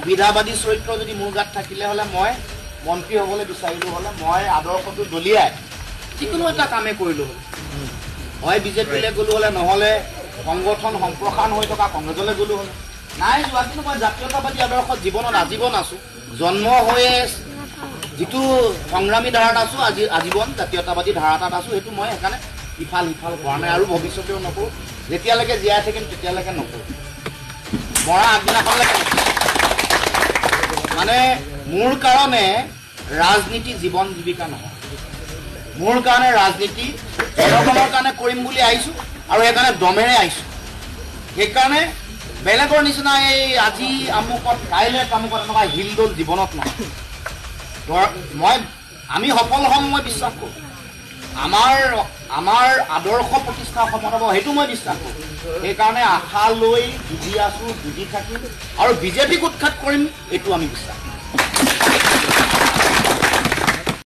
সুবিধাবাদী চৰিত্ৰ যদি মোৰ গাত থাকিলে হ'লে মই মন্ত্ৰী হ'বলৈ বিচাৰিলোঁ হ'লে মই আদৰ্শটো দলিয়াই যিকোনো এটা কামেই কৰিলোঁ হ'লে হয় বিজেপিলৈ গ'লোঁ হ'লে নহ'লে সংগঠন সম্প্ৰসাৰণ হৈ থকা কংগ্ৰেছলৈ গ'লোঁ হ'লে নাই যোৱা কিন্তু মই জাতীয়তাবাদী আদৰ্শত জীৱনত আজীৱন আছোঁ জন্ম হৈয়ে যিটো সংগ্ৰামী ধাৰাত আছোঁ আজীৱন জাতীয়তাবাদী ধাৰা এটাত আছোঁ সেইটো মই সেইকাৰণে ইফাল সিফাল কৰা নাই আৰু ভৱিষ্যতেও নকৰোঁ যেতিয়ালৈকে জীয়াই থাকিম তেতিয়ালৈকে নকৰোঁ মৰা আগদিনাখনলৈকে মানে মোৰ কাৰণে ৰাজনীতি জীৱন জীৱিকা নহয় মোৰ কাৰণে ৰাজনীতি জনগণৰ কাৰণে কৰিম বুলি আহিছোঁ আৰু সেইকাৰণে দমেৰে আহিছোঁ সেইকাৰণে বেলেগৰ নিচিনা এই আজি আমুকত কাইলৈ তামুকত এনেকুৱা হিলদোল জীৱনত নহয় আমি সফল হ'ম মই বিশ্বাস কৰোঁ আমাৰ আদৰ্শ প্ৰতিষ্ঠা অসমত হ'ব সেইটো মই বিশ্বাস কৰোঁ সেইকাৰণে আশা লৈ যুঁজি আছোঁ যুঁজি থাকিম আৰু বিজেপিক উৎখাত কৰিম এইটো আমি বিশ্বাস কৰোঁ